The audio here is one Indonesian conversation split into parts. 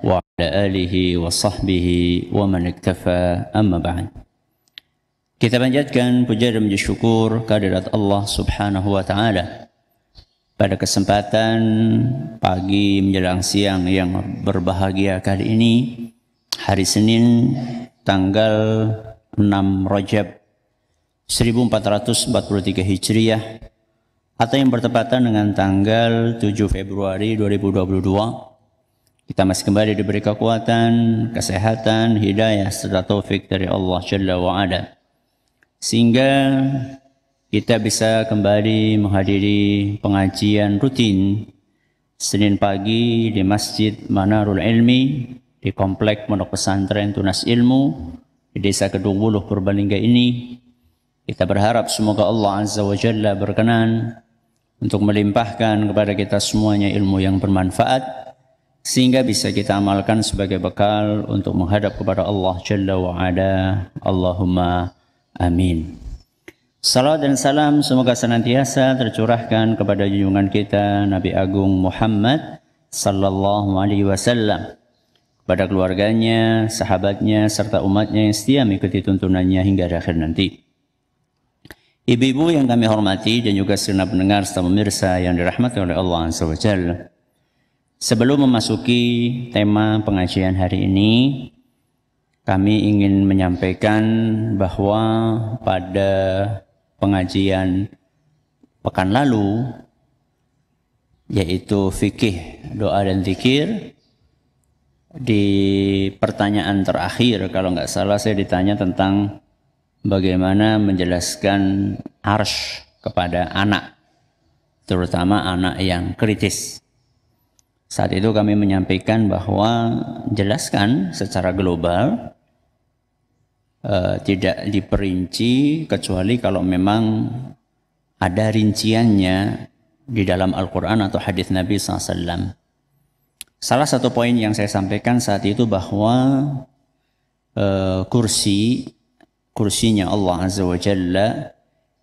wa ala alihi wa sahbihi wa man iktafa amma ba'd. Kita panjatkan puja dan puji syukur kehadirat Allah Subhanahu wa taala pada kesempatan pagi menjelang siang yang berbahagia kali ini, hari Senin tanggal 6 Rajab 1443 Hijriah atau yang bertepatan dengan tanggal 7 Februari 2022. Kita masih kembali diberi kekuatan, kesehatan, hidayah serta taufik dari Allah Jalla wa Ala, sehingga kita bisa kembali menghadiri pengajian rutin Senin pagi di Masjid Manarul Ilmi di Komplek Pondok Pesantren Tunas Ilmu di Desa Kedung Wuluh Purbalingga ini. Kita berharap semoga Allah Azza wa Jalla berkenan untuk melimpahkan kepada kita semuanya ilmu yang bermanfaat, sehingga bisa kita amalkan sebagai bekal untuk menghadap kepada Allah Jalla wa Ala. Allahumma amin. Salam dan salam semoga senantiasa tercurahkan kepada junjungan kita Nabi Agung Muhammad sallallahu alaihi wasallam, kepada keluarganya, sahabatnya, serta umatnya yang setia mengikuti tuntunannya hingga akhir nanti. Ibu-ibu yang kami hormati dan juga segenap pendengar serta pemirsa yang dirahmati oleh Allah Azza wa Jalla, sebelum memasuki tema pengajian hari ini, kami ingin menyampaikan bahwa pada pengajian pekan lalu, yaitu fikih, doa dan zikir, di pertanyaan terakhir kalau nggak salah saya ditanya tentang bagaimana menjelaskan arsy kepada anak, terutama anak yang kritis. Saat itu kami menyampaikan bahwa jelaskan secara global, tidak diperinci kecuali kalau memang ada rinciannya di dalam Al-Quran atau hadis Nabi SAW. Salah satu poin yang saya sampaikan saat itu bahwa kursinya Allah Azza wa Jalla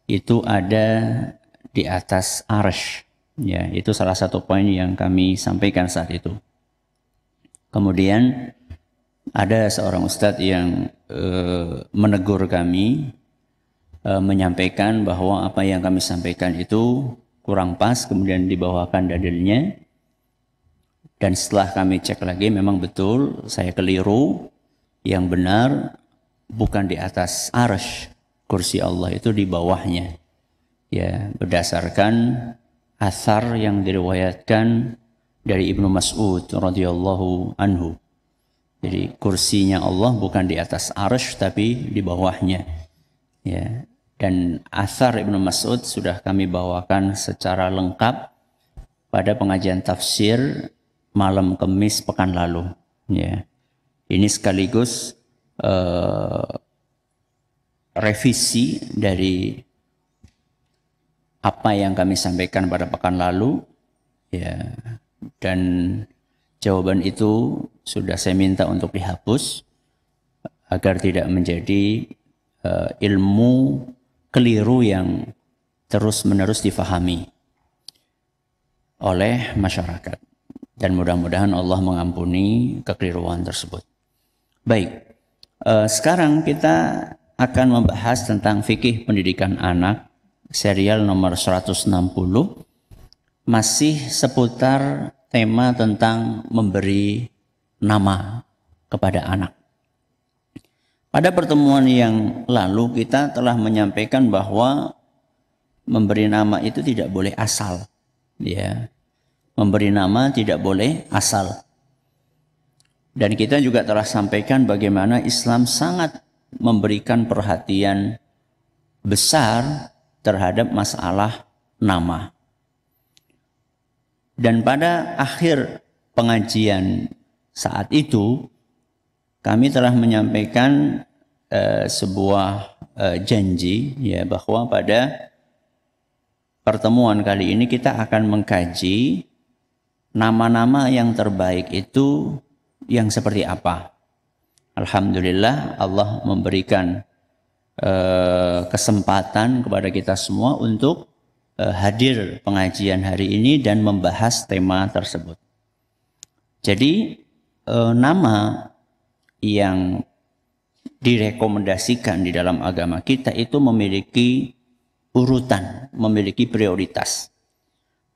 itu ada di atas arsy. Ya, itu salah satu poin yang kami sampaikan saat itu. Kemudian ada seorang ustadz yang menegur kami, menyampaikan bahwa apa yang kami sampaikan itu kurang pas, kemudian dibawakan dalilnya. Dan setelah kami cek lagi, memang betul saya keliru. Yang benar bukan di atas arsy, kursi Allah itu di bawahnya. Ya, berdasarkan athar yang diriwayatkan dari Ibnu Mas'ud radhiyallahu anhu. Jadi kursinya Allah bukan di atas arsy tapi di bawahnya. Ya. Dan athar Ibnu Mas'ud sudah kami bawakan secara lengkap pada pengajian tafsir malam Kamis pekan lalu. Ya. Ini sekaligus revisi dari apa yang kami sampaikan pada pekan lalu, ya, dan jawaban itu sudah saya minta untuk dihapus agar tidak menjadi ilmu keliru yang terus-menerus difahami oleh masyarakat, dan mudah-mudahan Allah mengampuni kekeliruan tersebut. Baik, sekarang kita akan membahas tentang fikih pendidikan anak, serial nomor 160, masih seputar tema tentang memberi nama kepada anak. Pada pertemuan yang lalu kita telah menyampaikan bahwa memberi nama itu tidak boleh asal. Ya, memberi nama tidak boleh asal. Dan kita juga telah sampaikan bagaimana Islam sangat memberikan perhatian besar terhadap masalah nama. Dan pada akhir pengajian saat itu, kami telah menyampaikan sebuah janji, ya, bahwa pada pertemuan kali ini kita akan mengkaji nama-nama yang terbaik itu yang seperti apa. Alhamdulillah Allah memberikan kesempatan kepada kita semua untuk hadir pengajian hari ini dan membahas tema tersebut. Jadi nama yang direkomendasikan di dalam agama kita itu memiliki urutan, memiliki prioritas.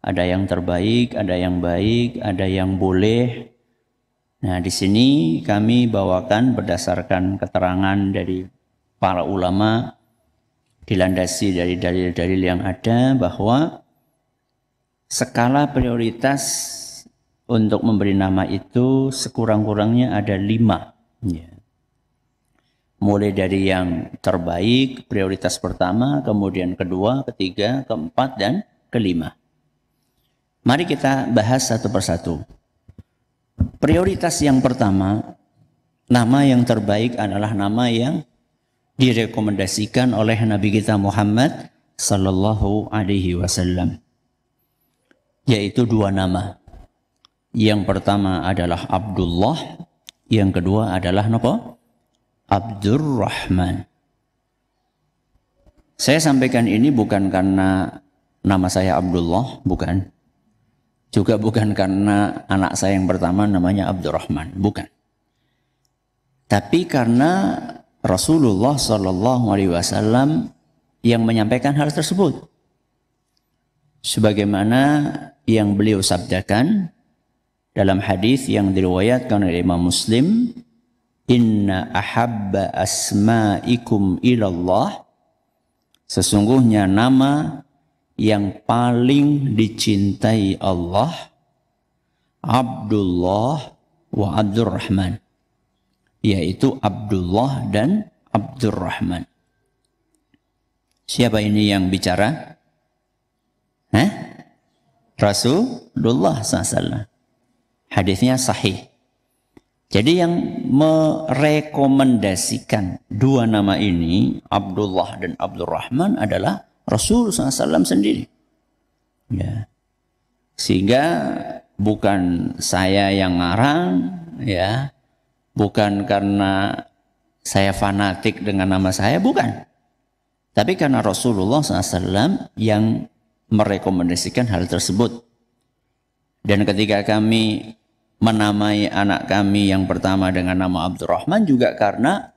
Ada yang terbaik, ada yang baik, ada yang boleh. Nah, di sini kami bawakan berdasarkan keterangan dari para ulama, dilandasi dari dalil-dalil yang ada, bahwa skala prioritas untuk memberi nama itu sekurang-kurangnya ada 5. Ya. Mulai dari yang terbaik, prioritas pertama, kemudian kedua, ketiga, keempat, dan kelima. Mari kita bahas satu persatu. Prioritas yang pertama, nama yang terbaik adalah nama yang direkomendasikan oleh Nabi kita Muhammad sallallahu alaihi wasallam. Yaitu 2 nama. Yang pertama adalah Abdullah, yang kedua adalah apa? Abdurrahman. Saya sampaikan ini bukan karena nama saya Abdullah, bukan. Juga bukan karena anak saya yang pertama namanya Abdurrahman, bukan. Tapi karena Rasulullah Shallallahu Alaihi Wasallam yang menyampaikan hal tersebut. Sebagaimana yang beliau sabdakan dalam hadis yang diriwayatkan oleh Imam Muslim, Inna ahabba asma'ikum ilallah, sesungguhnya nama yang paling dicintai Allah Abdullah wa Abdurrahman, yaitu Abdullah dan Abdurrahman. Siapa ini yang bicara? Rasulullah SAW. Hadisnya sahih. Jadi yang merekomendasikan 2 nama ini, Abdullah dan Abdurrahman, adalah Rasulullah SAW sendiri. Ya. Sehingga bukan saya yang ngarang, ya, bukan karena saya fanatik dengan nama saya, bukan. Tapi karena Rasulullah SAW yang merekomendasikan hal tersebut. Dan ketika kami menamai anak kami yang pertama dengan nama Abdurrahman juga karena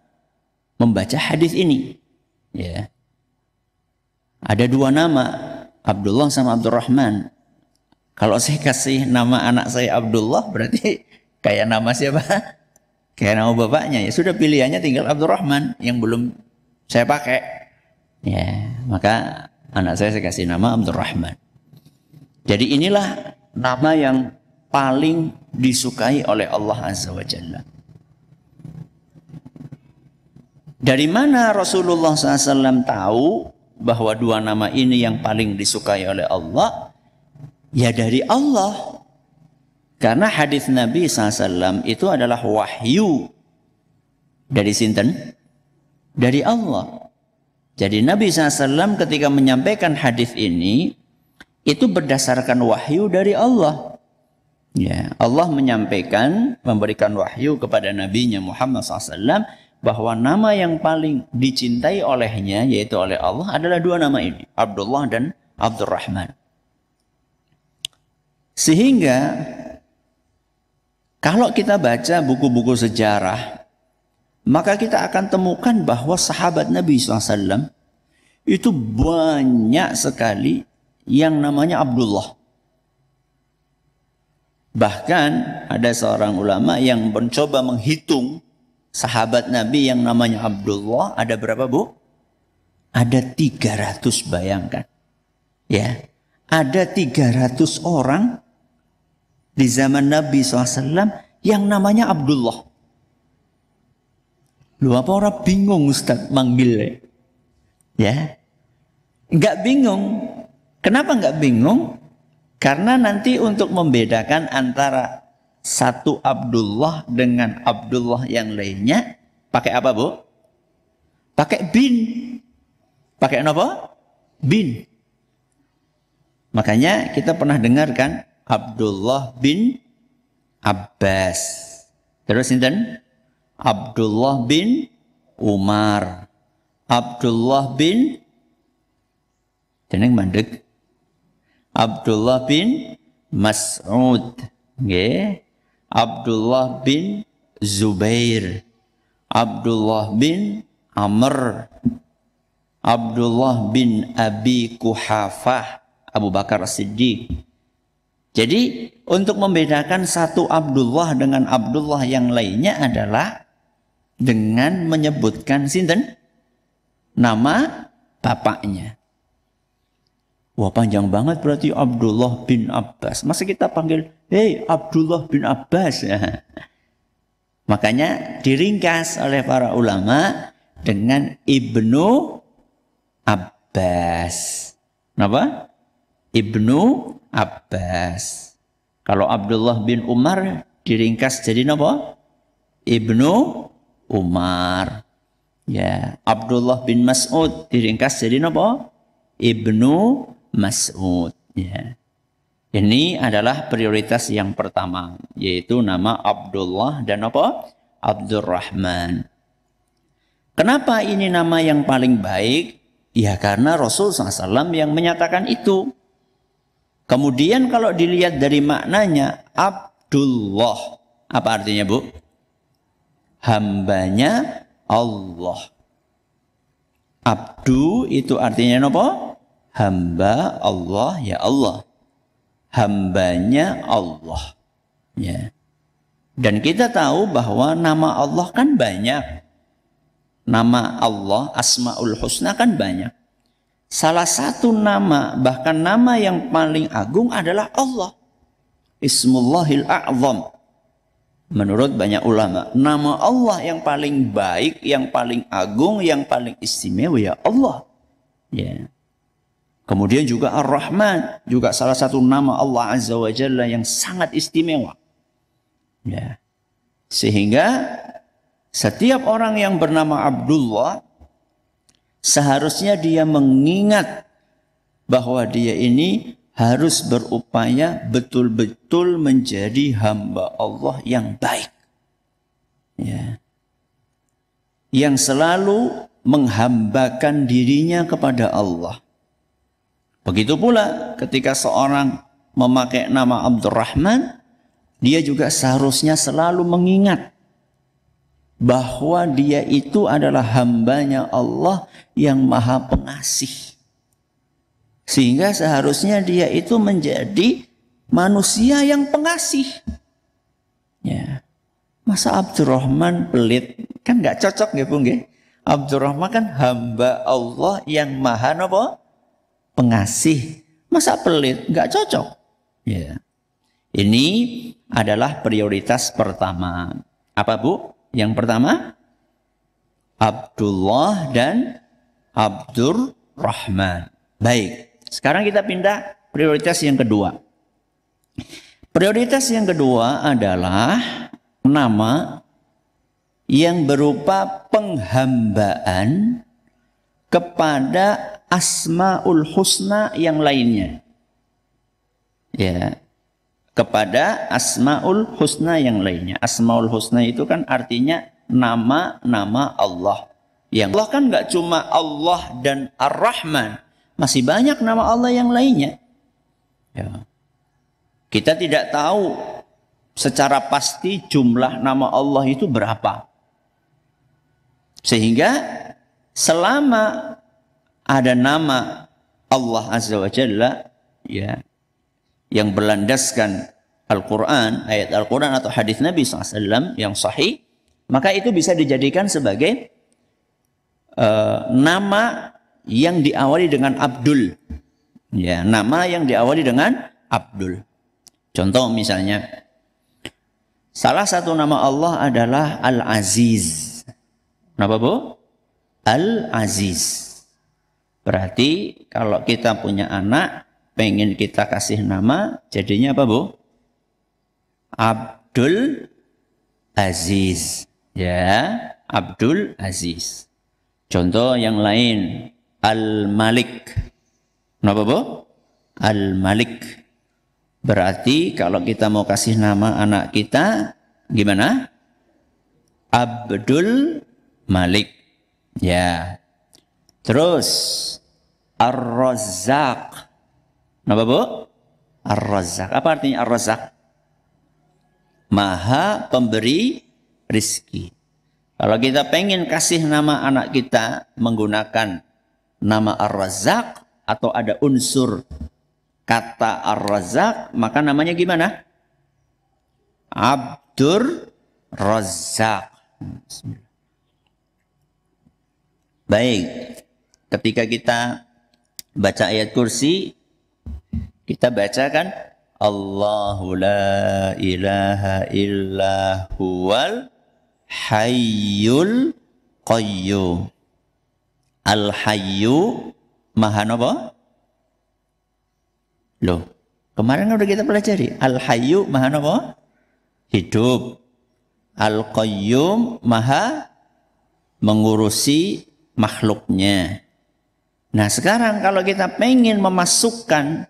membaca hadis ini. Ya. Ada 2 nama, Abdullah sama Abdurrahman. Kalau saya kasih nama anak saya Abdullah, berarti kayak nama siapa? Kayak nama bapaknya. Ya sudah, pilihannya tinggal Abdurrahman yang belum saya pakai. Ya, maka anak saya kasih nama Abdurrahman. Jadi inilah nama yang paling disukai oleh Allah Azza wa Jalla. Dari mana Rasulullah SAW tahu bahwa 2 nama ini yang paling disukai oleh Allah? Ya dari Allah. Karena hadis Nabi SAW itu adalah wahyu. Dari sinten? Dari Allah. Jadi Nabi SAW ketika menyampaikan hadis ini, itu berdasarkan wahyu dari Allah. Ya, Allah menyampaikan, memberikan wahyu kepada Nabi-Nya Muhammad SAW bahwa nama yang paling dicintai olehnya, yaitu oleh Allah, adalah 2 nama ini, Abdullah dan Abdurrahman. Sehingga kalau kita baca buku-buku sejarah, maka kita akan temukan bahwa sahabat Nabi SAW itu banyak sekali yang namanya Abdullah. Bahkan ada seorang ulama yang mencoba menghitung sahabat Nabi yang namanya Abdullah, ada berapa, Bu? Ada 300, bayangkan. Ya, ada 300 orang di zaman Nabi SAW yang namanya Abdullah. Lu apa orang bingung Ustaz manggilnya? Ya, enggak bingung. Kenapa enggak bingung? Karena nanti untuk membedakan antara satu Abdullah dengan Abdullah yang lainnya, pakai apa, Bu? Pakai bin. Pakai apa? Bin. Makanya kita pernah dengarkan Abdullah bin Abbas. Terus inten? Abdullah bin Umar. Abdullah bin jeneng mandek. Abdullah bin Mas'ud, nggih. Abdullah bin Zubair, Abdullah bin Amr, Abdullah bin Abi Kuhafah, Abu Bakar As-Siddiq. Jadi untuk membedakan satu Abdullah dengan Abdullah yang lainnya adalah dengan menyebutkan sinten nama bapaknya. Wah, panjang banget berarti Abdullah bin Abbas. Masa kita panggil, "Hei Abdullah bin Abbas." Ya. Makanya diringkas oleh para ulama dengan Ibnu Abbas. Kenapa? Ibnu Abbas. Kalau Abdullah bin Umar diringkas jadi apa? Ibnu Umar. Ya, Abdullah bin Mas'ud diringkas jadi apa? Ibnu Mas'ud. Ya. Ini adalah prioritas yang pertama, yaitu nama Abdullah dan apa? Abdurrahman. Kenapa ini nama yang paling baik? Ya karena Rasul SAW yang menyatakan itu. Kemudian kalau dilihat dari maknanya, Abdullah. Apa artinya, Bu? Hambanya Allah. Abdu itu artinya apa? Hamba Allah, ya Allah. Hambanya Allah. Ya. Dan kita tahu bahwa nama Allah kan banyak. Nama Allah, Asmaul Husna kan banyak. Salah satu nama, bahkan nama yang paling agung adalah Allah. Ismullahil A'zam. Menurut banyak ulama, nama Allah yang paling baik, yang paling agung, yang paling istimewa ya Allah. Ya. Kemudian juga Ar-Rahman, juga salah satu nama Allah Azza wa Jalla yang sangat istimewa. Ya. Sehingga setiap orang yang bernama Abdullah seharusnya dia mengingat bahwa dia ini harus berupaya betul-betul menjadi hamba Allah yang baik. Ya. Yang selalu menghambakan dirinya kepada Allah. Begitu pula ketika seorang memakai nama Abdurrahman, dia juga seharusnya selalu mengingat bahwa dia itu adalah hambanya Allah yang maha pengasih. Sehingga seharusnya dia itu menjadi manusia yang pengasih. Ya. Masa Abdurrahman pelit? Kan nggak cocok ya Bung ya? Abdurrahman kan hamba Allah yang maha apa? Pengasih. Masa pelit? Nggak cocok. Ya. Ini adalah prioritas pertama. Apa Bu? Yang pertama, Abdullah dan Abdurrahman. Baik, sekarang kita pindah prioritas yang kedua. Prioritas yang kedua adalah nama yang berupa penghambaan kepada Asmaul Husna yang lainnya. Ya. Kepada Asmaul Husna yang lainnya. Asmaul Husna itu kan artinya nama-nama Allah. Yang Allah kan nggak cuma Allah dan Ar-Rahman. Masih banyak nama Allah yang lainnya. Ya. Kita tidak tahu secara pasti jumlah nama Allah itu berapa. Sehingga selama ada nama Allah Azza wa Jalla, ya, yang berlandaskan Al-Quran, ayat Al-Quran atau hadis Nabi SAW yang sahih, maka itu bisa dijadikan sebagai nama yang diawali dengan Abdul. Ya, nama yang diawali dengan Abdul. Contoh misalnya, salah satu nama Allah adalah Al-Aziz. Kenapa Bu? Al-Aziz. Berarti kalau kita punya anak, pengen kita kasih nama, jadinya apa Bu? Abdul Aziz. Ya, Abdul Aziz. Contoh yang lain, Al-Malik. Kenapa Bu? Al-Malik. Berarti kalau kita mau kasih nama anak kita, gimana? Abdul Malik. Ya. Terus, Ar-Razzaq. Kenapa Bu? Ar-Razzaq. Apa artinya Ar-Razzaq? Maha pemberi rizki. Kalau kita pengen kasih nama anak kita menggunakan nama Ar-Razzaq atau ada unsur kata Ar-Razzaq, maka namanya gimana? Abdur Razzaq. Baik, ketika kita baca ayat kursi, kita bacakan Allahu la ilaha illa huwal hayyul qayyum. Al-hayyu maha napa? Loh, kemarin udah kita pelajari. Al-hayyu maha napa? Hidup. Al-qayyum maha mengurusi makhluknya. Nah, sekarang kalau kita pengen memasukkan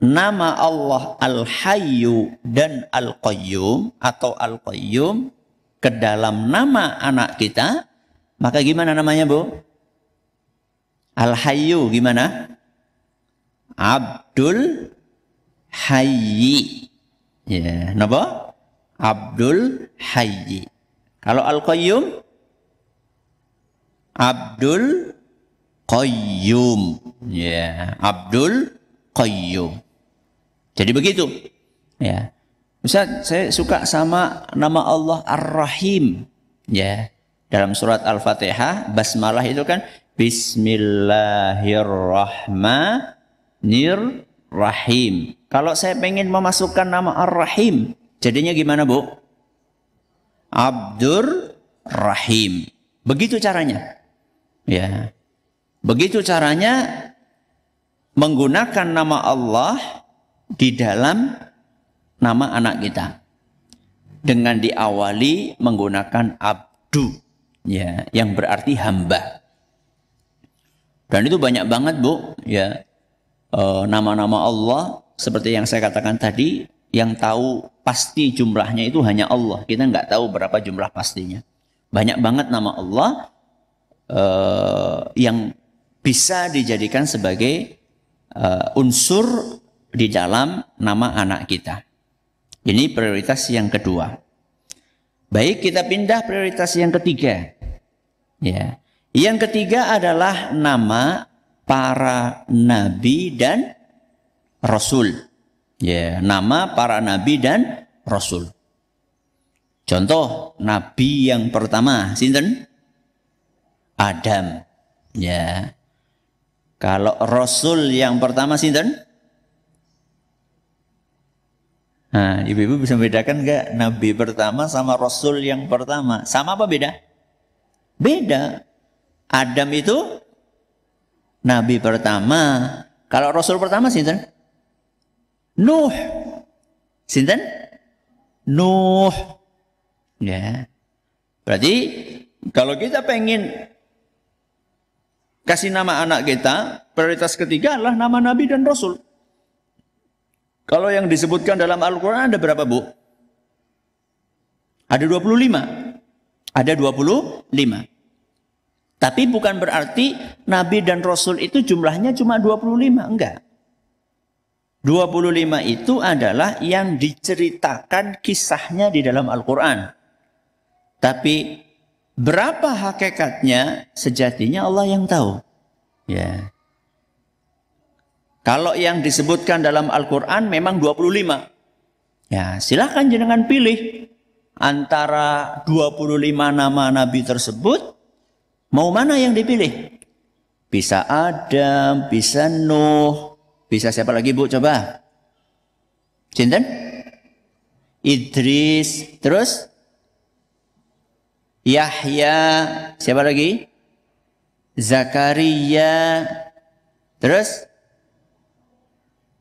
nama Allah Al-Hayyu dan Al-Qayyum atau Al-Qayyum ke dalam nama anak kita, maka gimana namanya, Bu? Al-Hayyu gimana? Abdul Hayyi. Ya, napa? Abdul Hayyi. Kalau Al-Qayyum Abdul Qayyum. Ya, Abdul Qayyum. Jadi begitu. Ya. Ustaz, saya suka sama nama Allah Ar-Rahim. Ya. Dalam surat Al-Fatihah, basmalah itu kan Bismillahirrahmanirrahim. Kalau saya pengen memasukkan nama Ar-Rahim, jadinya gimana, Bu? Abdur Rahim. Begitu caranya. Ya. Begitu caranya menggunakan nama Allah di dalam nama anak kita. Dengan diawali menggunakan abdu, ya, yang berarti hamba. Dan itu banyak banget, Bu, ya. Nama-nama Allah seperti yang saya katakan tadi, yang tahu pasti jumlahnya itu hanya Allah. Kita nggak tahu berapa jumlah pastinya. Banyak banget nama Allah yang bisa dijadikan sebagai unsur di dalam nama anak kita. Ini prioritas yang kedua. Baik, kita pindah prioritas yang ketiga. Ya. Yang ketiga adalah nama para nabi dan rasul. Ya, nama para nabi dan rasul. Contoh, nabi yang pertama, sinten? Adam. Ya. Kalau rasul yang pertama sinten? Nah, ibu-ibu bisa membedakan enggak nabi pertama sama rasul yang pertama? Sama apa beda? Beda. Adam itu nabi pertama. Kalau rasul pertama sinten? Nuh. Sinten? Nuh. Ya. Berarti kalau kita pengen kasih nama anak kita, prioritas ketiga adalah nama nabi dan rasul. Kalau yang disebutkan dalam Al-Quran ada berapa, Bu? Ada 25. Ada 25. Tapi bukan berarti Nabi dan Rasul itu jumlahnya cuma 25. Enggak. 25 itu adalah yang diceritakan kisahnya di dalam Al-Quran. Tapi berapa hakikatnya sejatinya Allah yang tahu. Ya. Kalau yang disebutkan dalam Al-Quran memang 25. Ya, silahkan jenengan pilih antara 25 nama Nabi tersebut. Mau mana yang dipilih? Bisa Adam, bisa Nuh, bisa siapa lagi, Bu? Coba. Sinten? Idris, terus Yahya, siapa lagi? Zakaria, terus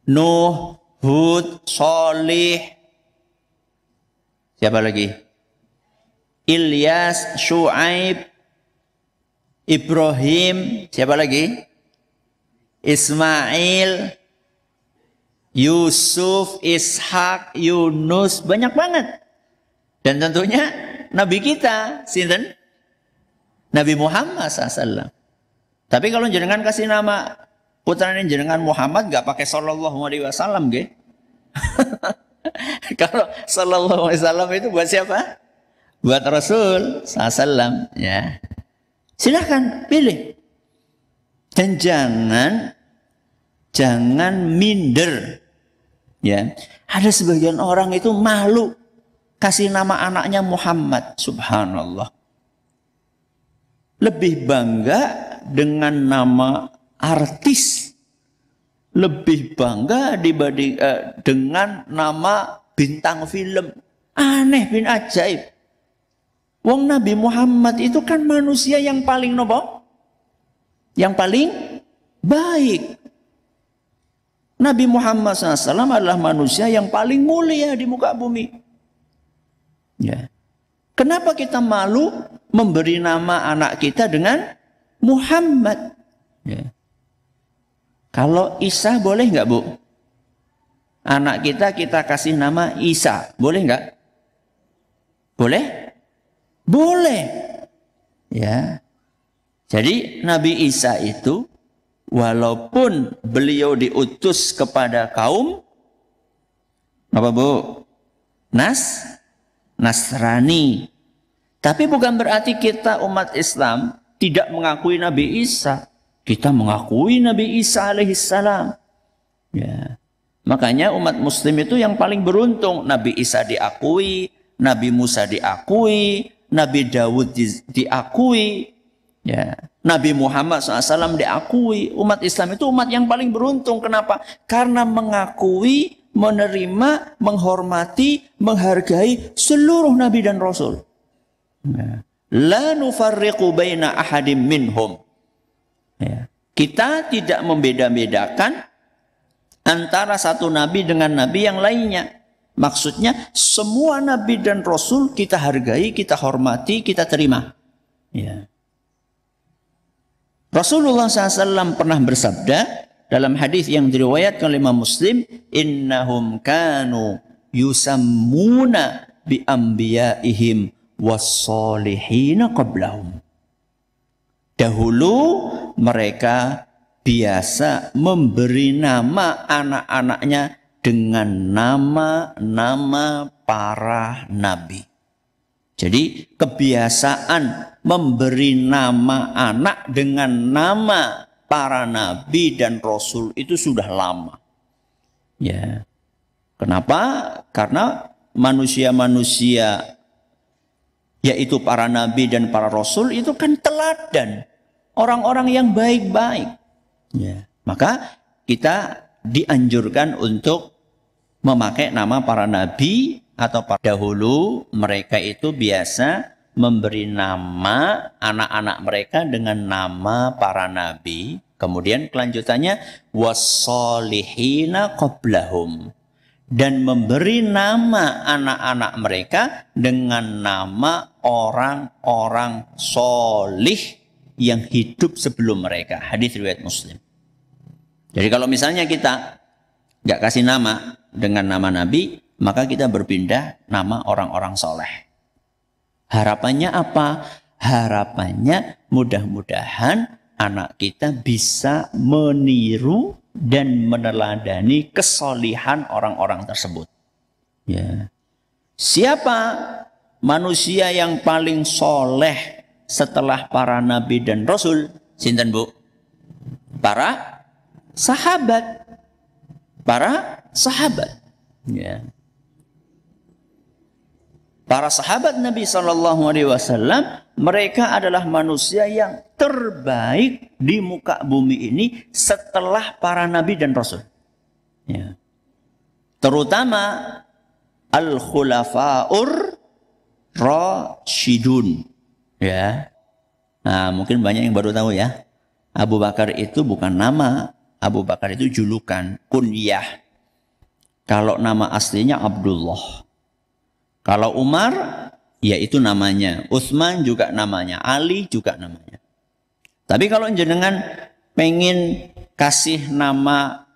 Nuh, Hud, Salih. Siapa lagi? Ilyas, Syuaib, Ibrahim. Siapa lagi? Ismail, Yusuf, Ishak, Yunus. Banyak banget. Dan tentunya Nabi kita, sinten? Nabi Muhammad SAW. Tapi kalau jenengan kasih nama putranya jenengan Muhammad, gak pakai sallallahu alaihi wasallam, ge. Kalau sallallahu alaihi wasallam itu buat siapa? Buat Rasul sallallahu ya. Silahkan pilih. Dan jangan minder. Ya. Ada sebagian orang itu malu kasih nama anaknya Muhammad, subhanallah. Lebih bangga dengan nama artis, lebih bangga dibanding dengan nama bintang film. Aneh bin ajaib. Wong Nabi Muhammad itu kan manusia yang paling nopo? Yang paling baik. Nabi Muhammad SAW adalah manusia yang paling mulia di muka bumi. Ya. Kenapa kita malu memberi nama anak kita dengan Muhammad? Ya. Kalau Isa boleh nggak, Bu? Anak kita kasih nama Isa, boleh nggak? Boleh? Boleh. Ya. Jadi Nabi Isa itu walaupun beliau diutus kepada kaum apa, Bu? Nasrani. Tapi bukan berarti kita umat Islam tidak mengakui Nabi Isa. Kita mengakui Nabi Isa alaihissalam. Ya. Makanya umat muslim itu yang paling beruntung. Nabi Isa diakui, Nabi Musa diakui, Nabi Dawud diakui, ya. Nabi Muhammad SAW diakui. Umat Islam itu umat yang paling beruntung. Kenapa? Karena mengakui, menerima, menghormati, menghargai seluruh Nabi dan Rasul. Ya. La nufarriqu baina ahadim minhum. Ya. Kita tidak membeda-bedakan antara satu Nabi dengan Nabi yang lainnya. Maksudnya semua Nabi dan Rasul kita hargai, kita hormati, kita terima. Ya. Rasulullah SAW pernah bersabda dalam hadis yang diriwayatkan oleh Imam Muslim, innahum kanu yusammuna bi anbiyaihim was-solihina qablahum. Dahulu mereka biasa memberi nama anak-anaknya dengan nama-nama para nabi. Jadi kebiasaan memberi nama anak dengan nama para nabi dan rasul itu sudah lama. Ya. Kenapa? Karena manusia-manusia yaitu para nabi dan para rasul itu kan teladan, orang-orang yang baik-baik. Ya. Maka kita dianjurkan untuk memakai nama para nabi atau para dahulu. Mereka itu biasa memberi nama anak-anak mereka dengan nama para nabi. Kemudian kelanjutannya was-solihina qablahum, dan memberi nama anak-anak mereka dengan nama orang-orang solih yang hidup sebelum mereka. Hadis riwayat Muslim. Jadi kalau misalnya kita nggak kasih nama dengan nama nabi, maka kita berpindah nama orang-orang soleh. Harapannya apa? Harapannya mudah-mudahan anak kita bisa meniru dan meneladani kesolihan orang-orang tersebut. Ya. Siapa manusia yang paling soleh setelah para nabi dan rasul? Sinten, Bu? Para sahabat. Para sahabat. Ya. Para sahabat Nabi SAW, mereka adalah manusia yang terbaik di muka bumi ini setelah para nabi dan rasul. Ya. Terutama al-khulafa'ur rasyidun. Ya. Nah, mungkin banyak yang baru tahu ya. Abu Bakar itu bukan nama, Abu Bakar itu julukan, kunyah. Kalau nama aslinya Abdullah. Kalau Umar, ya itu namanya. Utsman juga namanya. Ali juga namanya. Tapi kalau jenengan pengen kasih nama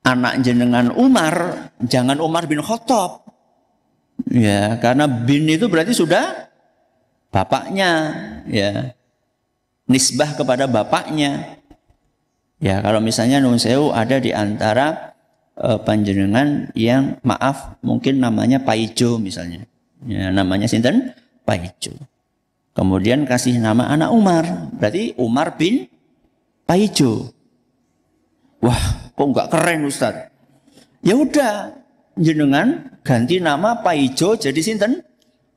anak jenengan Umar, jangan Umar bin Khattab. Ya, karena bin itu berarti sudah bapaknya. Ya, nisbah kepada bapaknya. Ya, kalau misalnya nun sewu ada di antara panjenengan yang maaf mungkin namanya Paijo misalnya. Ya, namanya sinten? Paijo. Kemudian kasih nama anak Umar, berarti Umar bin Paijo. Wah, kok enggak keren Ustaz? Ya udah, jenengan ganti nama Paijo jadi sinten?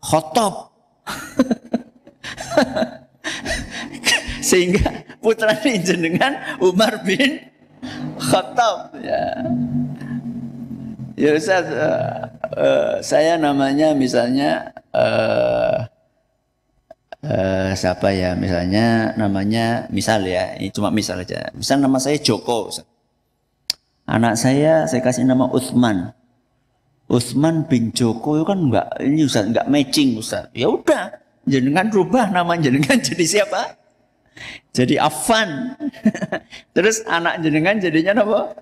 Khattab. Sehingga putra jenengan Umar bin Khattab. Ya, ya Ustaz, saya namanya misalnya siapa ya, misalnya namanya, misal ya, ini cuma misal aja. Misal nama saya Joko, Ustaz. Anak saya kasih nama Utsman. Utsman bin Joko itu kan ini Ustaz, enggak matching Ustaz. Ya udah, jenengan rubah nama jenengan jadi siapa? Jadi Affan. Terus anak jenengan jadinya apa?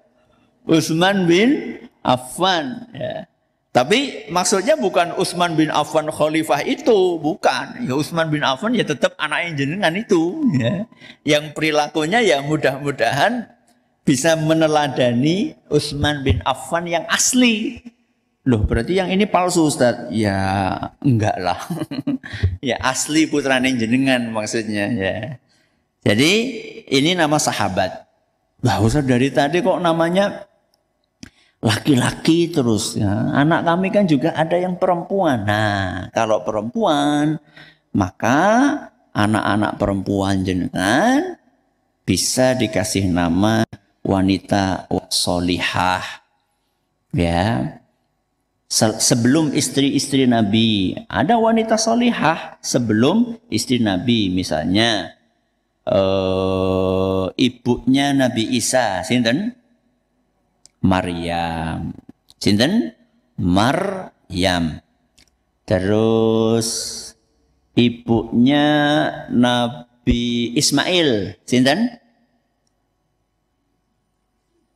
Utsman bin Affan. Ya. Tapi maksudnya bukan Utsman bin Affan khalifah itu, bukan. Ya Utsman bin Affan ya tetap anaknya jenengan itu. Ya. Yang perilakunya ya mudah-mudahan bisa meneladani Utsman bin Affan yang asli. Loh berarti yang ini palsu Ustaz? Ya enggak lah. Ya asli putrane jenengan maksudnya ya. Jadi ini nama sahabat. Wah Ustaz dari tadi kok namanya laki-laki terus ya. Anak kami kan juga ada yang perempuan. Nah kalau perempuan maka anak-anak perempuan jenengan bisa dikasih nama wanita solihah. Ya. Sebelum istri-istri Nabi ada wanita solihah sebelum istri Nabi, misalnya ibunya Nabi Isa sinten? Maryam. Sinten? Maryam. Terus ibunya Nabi Ismail sinten?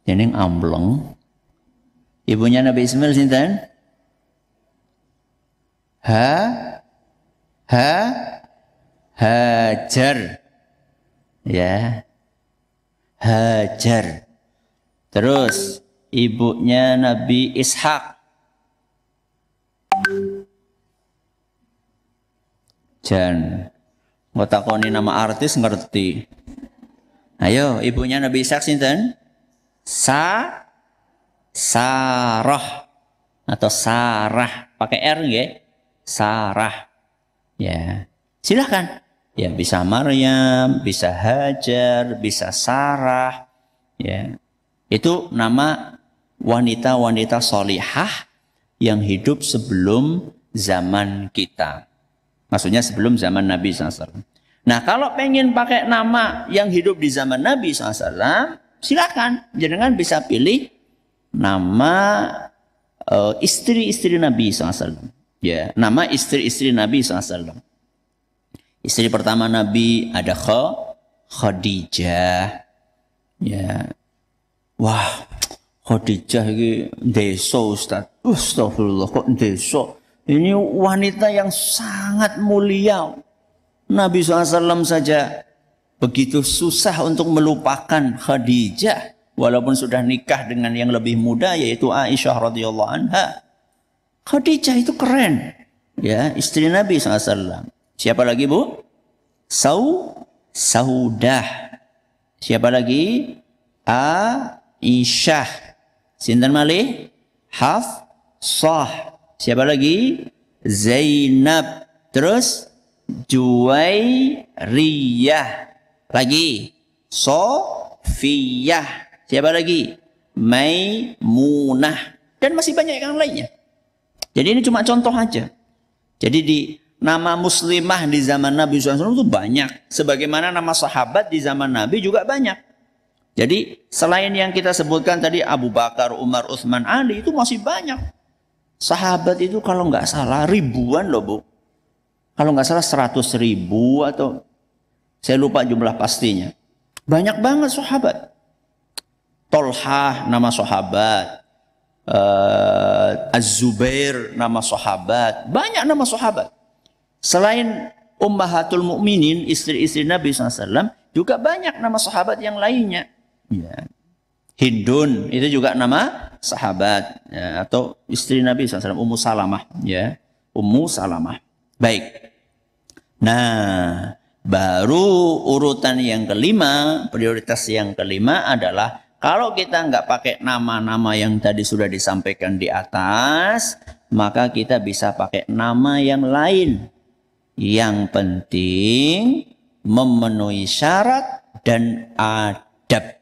Jeneng ambleng. Ibunya Nabi Ismail sinten? Hajar. Ya. Hajar. Terus ibunya Nabi Ishak. Jan. Ngotakoni nama artis ngerti. Ayo, ibunya Nabi Ishak sinten? Sarah atau Sarah. Pakai R nggih? Sarah. Ya. Silakan. Ya, bisa Maryam, bisa Hajar, bisa Sarah. Ya. Itu nama wanita-wanita solihah yang hidup sebelum zaman kita. Maksudnya sebelum zaman Nabi SAW. Nah, kalau pengen pakai nama yang hidup di zaman Nabi SAW, silakan. Jangan bisa pilih nama istri-istri Nabi SAW. Ya, nama istri-istri Nabi SAW. Istri pertama Nabi ada Khadijah. Ya. Wah, Khadijah ini desa Ustaz. Astagfirullah, kok desa? Ini wanita yang sangat mulia. Nabi SAW saja begitu susah untuk melupakan Khadijah. Walaupun sudah nikah dengan yang lebih muda yaitu Aisyah radhiyallahu anha. Khadijah itu keren. Ya, istri Nabi SAW. Siapa lagi Bu? Saudah. Siapa lagi? Aisyah. Sinten malih? Hafsah. Siapa lagi? Zainab. Terus Juwairiyah. Lagi Sofiyah. Siapa lagi? Maimunah. Dan masih banyak yang lainnya. Jadi ini cuma contoh aja. Jadi di nama muslimah di zaman Nabi SAW itu banyak. Sebagaimana nama sahabat di zaman Nabi juga banyak. Jadi selain yang kita sebutkan tadi Abu Bakar, Umar, Utsman, Ali itu masih banyak. Sahabat itu kalau nggak salah ribuan loh Bu. Kalau nggak salah 100.000 atau saya lupa jumlah pastinya. Banyak banget sahabat. Tolhah nama sahabat. Az-Zubair nama sahabat. Banyak nama sahabat. Selain Ummahatul Mukminin, istri-istri Nabi SAW, juga banyak nama sahabat yang lainnya. Ya. Hindun itu juga nama sahabat, ya, atau istri Nabi SAW, Ummu Salamah, ya, Ummu Salamah. Baik. Nah, baru urutan yang kelima, prioritas yang kelima adalah kalau kita nggak pakai nama-nama yang tadi sudah disampaikan di atas, maka kita bisa pakai nama yang lain. Yang penting memenuhi syarat dan adab.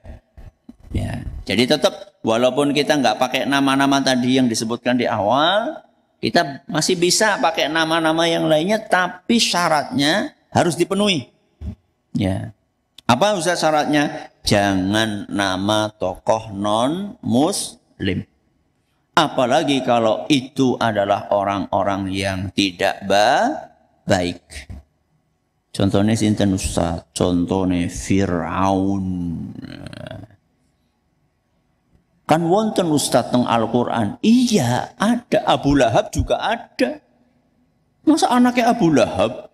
Ya, jadi tetap walaupun kita nggak pakai nama-nama tadi yang disebutkan di awal, kita masih bisa pakai nama-nama yang lainnya, tapi syaratnya harus dipenuhi. Ya, apa Ustaz syaratnya? Jangan nama tokoh non-muslim. Apalagi kalau itu adalah orang-orang yang tidak baik. Contohnya sinten Ustaz? Contohnya Fir'aun. Kan wonten Ustaz teng Al-Quran. Iya, ada. Abu Lahab juga ada. Masa anaknya Abu Lahab?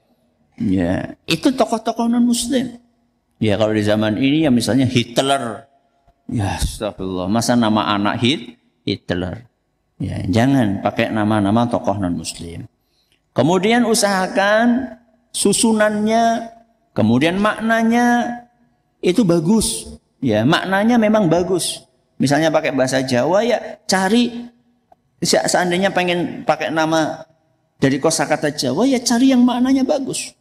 Ya, itu tokoh-tokoh non-muslim. Ya, kalau di zaman ini ya misalnya Hitler. Ya, astagfirullah. Masa nama anak Hitler? Ya, jangan pakai nama-nama tokoh non-muslim. Kemudian usahakan susunannya, kemudian maknanya itu bagus. Ya, maknanya memang bagus. Misalnya pakai bahasa Jawa, ya cari, seandainya pengen pakai nama dari kosakata Jawa, ya cari yang maknanya bagus.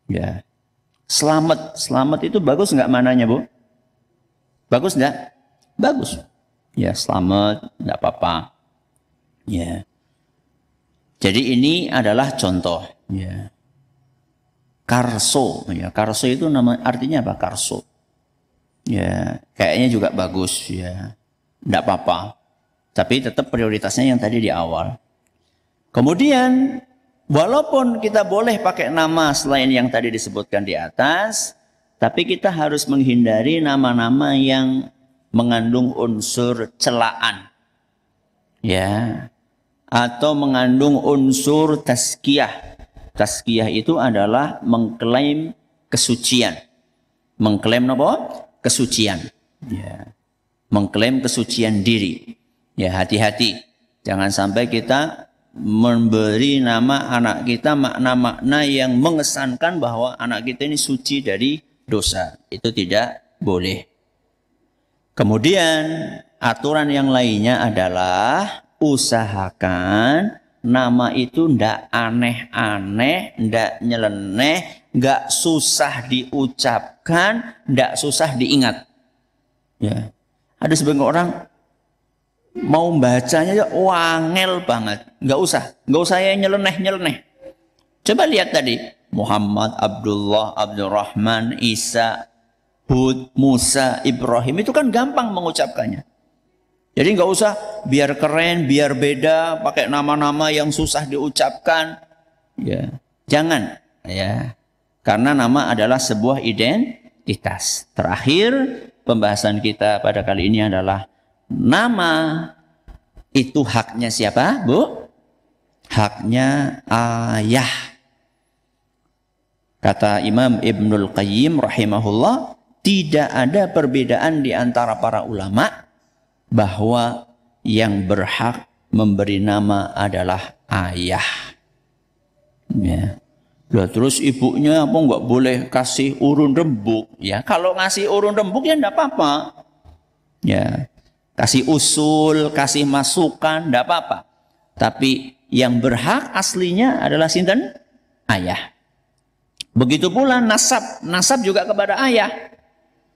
Ya, selamat itu bagus nggak maknanya, Bu? Bagus nggak? Bagus. Ya, selamat nggak apa-apa. Ya. Jadi ini adalah contoh. Ya. Karso, ya, Karso itu nama artinya apa? Karso. Ya, kayaknya juga bagus, ya. Enggak apa-apa. Tapi tetap prioritasnya yang tadi di awal. Kemudian, walaupun kita boleh pakai nama selain yang tadi disebutkan di atas, tapi kita harus menghindari nama-nama yang mengandung unsur celaan. Ya. Atau mengandung unsur tazkiyah. Tazkiyah itu adalah mengklaim kesucian. Mengklaim apa? Kesucian. Ya. Mengklaim kesucian diri. Ya, hati-hati. Jangan sampai kita memberi nama anak kita makna-makna yang mengesankan bahwa anak kita ini suci dari dosa. Itu tidak boleh. Kemudian aturan yang lainnya adalah usahakan nama itu ndak aneh-aneh, ndak nyeleneh, nggak susah diucapkan, ndak susah diingat. Ya, ada sebagian orang mau bacanya ya wangel banget, nggak usah ya nyeleneh. Coba lihat tadi Muhammad, Abdullah, Abdurrahman, Isa, Hud, Musa, Ibrahim, itu kan gampang mengucapkannya. Jadi nggak usah biar keren, biar beda, pakai nama-nama yang susah diucapkan. Ya, jangan. Ya, karena nama adalah sebuah identitas. Terakhir, pembahasan kita pada kali ini adalah nama itu haknya siapa, Bu? Haknya ayah. Kata Imam Ibnul Qayyim rahimahullah, tidak ada perbedaan di antara para ulama bahwa yang berhak memberi nama adalah ayah. Ya. Lah terus ibunya apa nggak boleh kasih urun rembuk? Ya, kalau ngasih urun rembuk ya enggak apa-apa. Ya. Kasih usul, kasih masukan enggak apa-apa. Tapi yang berhak aslinya adalah sinten? Ayah. Begitu pula nasab juga kepada ayah.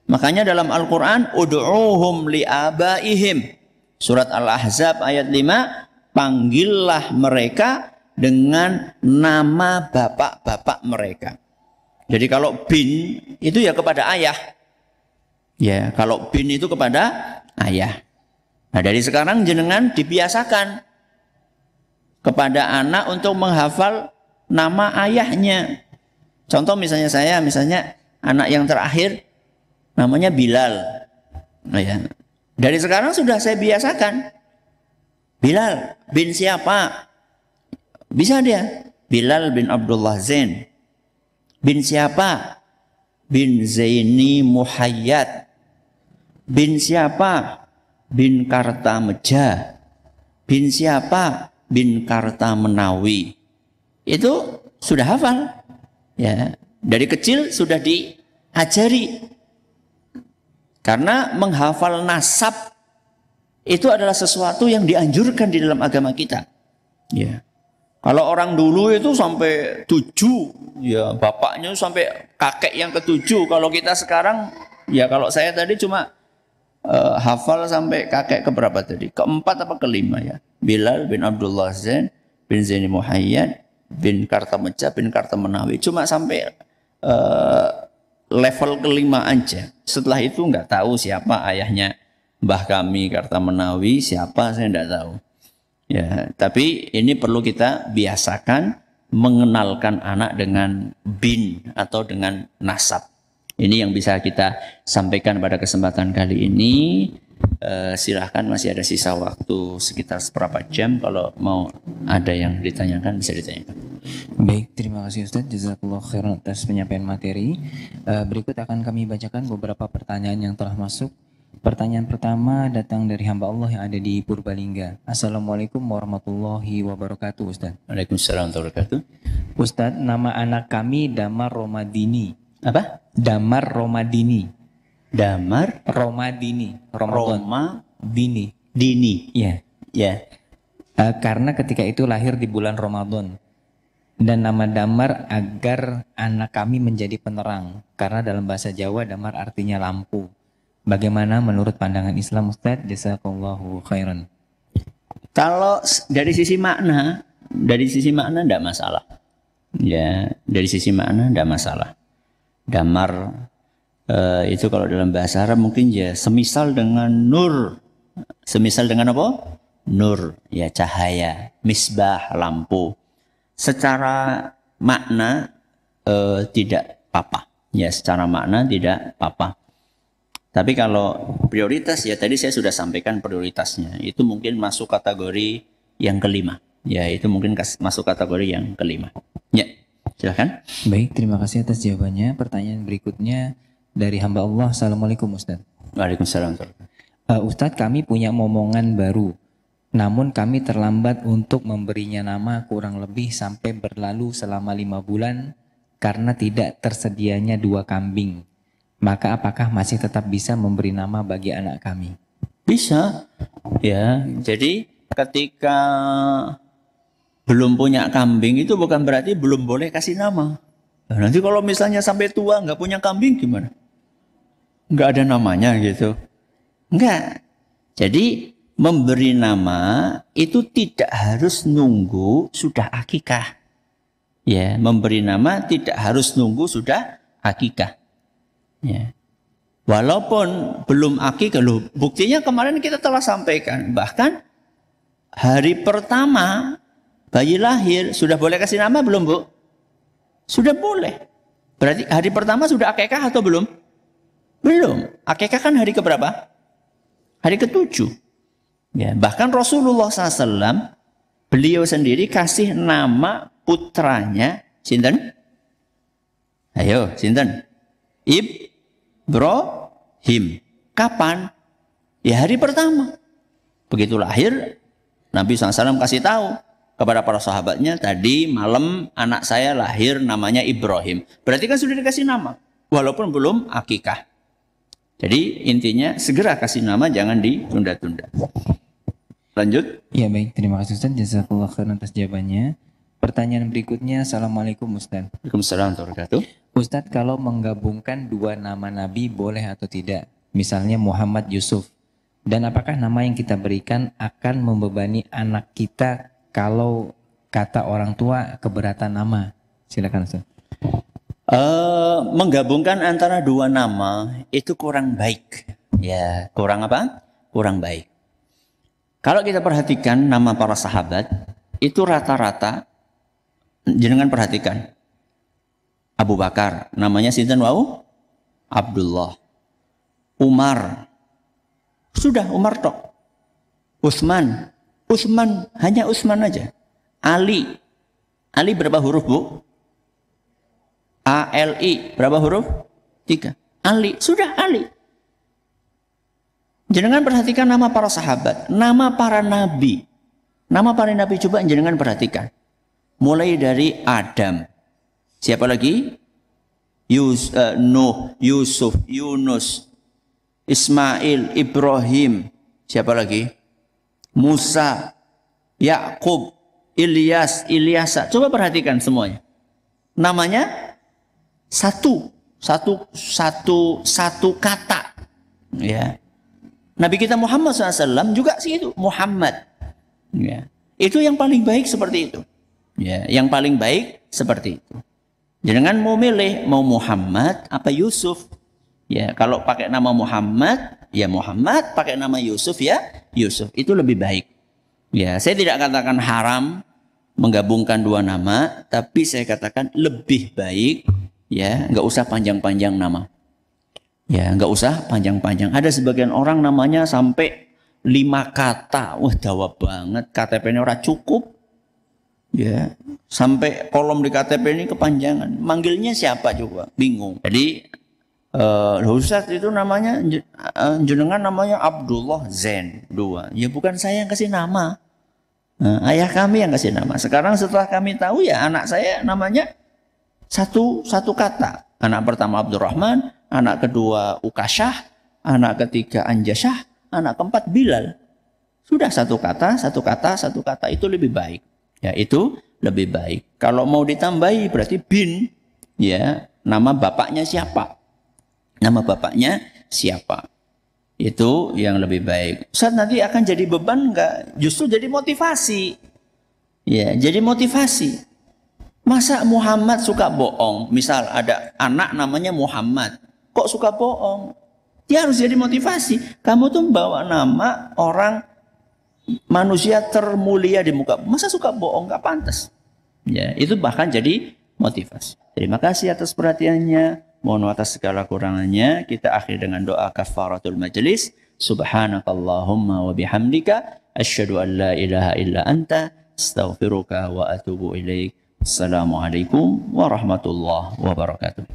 Makanya dalam Al-Quran, ud'uhum li'abaihim. Surat Al-Ahzab ayat 5, panggillah mereka dengan nama bapak-bapak mereka. Jadi kalau bin itu ya kepada ayah. Ya, kalau bin itu kepada ayah. Nah, dari sekarang jenengan dibiasakan kepada anak untuk menghafal nama ayahnya. Contoh misalnya anak yang terakhir namanya Bilal. Nah, ya. Dari sekarang sudah saya biasakan. Bilal bin siapa? Bisa dia. Bilal bin Abdullah Zain. Bin siapa? Bin Zaini Muhayyad. Bin siapa? bin Kartameja. Bin siapa? Bin Kartamenawi. Itu sudah hafal. Ya, dari kecil sudah diajari. Karena menghafal nasab itu adalah sesuatu yang dianjurkan di dalam agama kita. Ya. Kalau orang dulu itu sampai 7, ya bapaknya sampai kakek yang ke-7. Kalau kita sekarang, ya kalau saya tadi cuma hafal sampai kakek keberapa tadi? Keempat apa kelima ya? Bilal bin Abdullah Zain bin Zaini Muhayyad bin Kartameja bin Kartamenawi. Cuma sampai level kelima aja. Setelah itu nggak tahu siapa ayahnya Mbah kami Kartamenawi, siapa saya nggak tahu. Ya, tapi ini perlu kita biasakan mengenalkan anak dengan bin atau dengan nasab. Ini yang bisa kita sampaikan pada kesempatan kali ini. Silahkan, masih ada sisa waktu sekitar seberapa jam. Kalau mau ada yang ditanyakan bisa ditanyakan. Baik, terima kasih Ustaz. Jazakallah khairan atas penyampaian materi. Berikut akan kami bacakan beberapa pertanyaan yang telah masuk. Pertanyaan pertama datang dari hamba Allah yang ada di Purbalingga. Assalamualaikum warahmatullahi wabarakatuh, Ustaz. Waalaikumsalam warahmatullahi wabarakatuh. Ustaz, nama anak kami Damar Romadini. Apa? Damar Romadini. Damar Romadini. Roma Dini. Dini. Iya. Ya. Karena ketika itu lahir di bulan Ramadan. Dan nama Damar agar anak kami menjadi penerang. Karena dalam bahasa Jawa Damar artinya lampu. Bagaimana menurut pandangan Islam, Ustaz? Jazakallahu khairan. Kalau dari sisi makna tidak masalah. Ya, dari sisi makna tidak masalah. Damar itu kalau dalam bahasa Arab mungkin ya semisal dengan nur. Semisal dengan apa? Nur, ya cahaya, misbah, lampu. Secara makna tidak apa-apa. Ya, secara makna tidak apa-apa. Tapi kalau prioritas, ya tadi saya sudah sampaikan prioritasnya. Itu mungkin masuk kategori yang kelima. Ya, itu mungkin masuk kategori yang kelima. Ya, silakan. Baik, terima kasih atas jawabannya. Pertanyaan berikutnya dari hamba Allah. Assalamualaikum, Ustaz. Waalaikumsalam. Ustadz, kami punya momongan baru. Namun kami terlambat untuk memberinya nama, kurang lebih sampai berlalu selama 5 bulan karena tidak tersedianya 2 kambing. Maka apakah masih tetap bisa memberi nama bagi anak kami? Bisa. Ya, jadi ketika belum punya kambing itu bukan berarti belum boleh kasih nama. Nah, nanti kalau misalnya sampai tua nggak punya kambing gimana? Nggak ada namanya gitu. Enggak. Jadi memberi nama itu tidak harus nunggu sudah akikah. Ya, memberi nama tidak harus nunggu sudah akikah. Ya. Walaupun belum akikah, loh, buktinya kemarin kita telah sampaikan. Bahkan hari pertama bayi lahir sudah boleh kasih nama belum, Bu? Sudah boleh. Berarti hari pertama sudah akikah atau belum? Belum. Akikah kan hari keberapa? Hari ke-7. Ya, bahkan Rasulullah SAW beliau sendiri kasih nama putranya sinten? Ayo, sinten? Ibrahim. Kapan? Ya hari pertama. Begitu lahir, Nabi SAW kasih tahu kepada para sahabatnya, tadi malam anak saya lahir namanya Ibrahim. Berarti kan sudah dikasih nama, walaupun belum akikah. Jadi intinya segera kasih nama, jangan ditunda-tunda. Lanjut. Ya baik, terima kasih Ustaz. Jazakallah khairan atas jawabannya. Pertanyaan berikutnya, Assalamualaikum Ustaz. Waalaikumsalam warahmatullahi wabarakatuh. Ustadz, kalau menggabungkan 2 nama Nabi boleh atau tidak? Misalnya Muhammad Yusuf. Dan apakah nama yang kita berikan akan membebani anak kita kalau kata orang tua keberatan nama? Silakan Ustaz. Menggabungkan antara 2 nama itu kurang baik. Ya, kurang apa? Kurang baik. Kalau kita perhatikan nama para sahabat, itu rata-rata, jangan perhatikan. Abu Bakar, namanya sinten wau? Abdullah. Umar, sudah Umar tok. Utsman, hanya Utsman aja. Ali berapa huruf, Bu? ALI berapa huruf? 3. Ali, sudah Ali. Jenengan perhatikan nama para sahabat, nama para nabi. Nama para nabi coba jenengan perhatikan. Mulai dari Adam. Siapa lagi? Nuh, Yusuf, Yunus, Ismail, Ibrahim. Siapa lagi? Musa, Yakub, Ilyas, Ilyasa. Coba perhatikan semuanya. Namanya satu kata. Ya. Nabi kita Muhammad SAW juga sih itu Muhammad. Ya. Itu yang paling baik seperti itu. Ya, yang paling baik seperti itu. Jangan mau milih mau Muhammad apa Yusuf. Ya, kalau pakai nama Muhammad, ya Muhammad, pakai nama Yusuf ya Yusuf. Itu lebih baik. Ya, saya tidak katakan haram menggabungkan dua nama, tapi saya katakan lebih baik ya, nggak usah panjang-panjang nama. Ya, nggak usah panjang-panjang. Ada sebagian orang namanya sampai 5 kata. Wah, dawa banget. KTP-nya ora cukup. Ya, sampai kolom di KTP ini kepanjangan. Manggilnya siapa coba? Bingung. Jadi Ustaz itu namanya jenengan namanya Abdullah Zain 2. Ya bukan saya yang kasih nama. Ayah kami yang kasih nama. Sekarang setelah kami tahu ya anak saya namanya satu kata. Anak pertama Abdurrahman, anak kedua Ukasyah, anak ketiga Anjasyah, anak keempat Bilal. Sudah satu kata itu lebih baik. Ya, itu lebih baik. Kalau mau ditambahi berarti bin. Ya, nama bapaknya siapa? Nama bapaknya siapa? Itu yang lebih baik. Ustaz, nanti akan jadi beban enggak? Justru jadi motivasi. Ya, jadi motivasi. Masa Muhammad suka bohong? Misal ada anak namanya Muhammad. Kok suka bohong? Dia harus jadi motivasi. Kamu tuh bawa nama orang manusia termulia di muka. Masa suka bohong? Gak pantas. Ya, itu bahkan jadi motivasi. Terima kasih atas perhatiannya. Mohon atas segala kurangannya. Kita akhiri dengan doa kafaratul majlis. Subhanakallahumma wa bihamdika. Asyhadu an la ilaha illa anta. Astaghfiruka wa atubu ilaik. Assalamualaikum warahmatullahi wabarakatuh.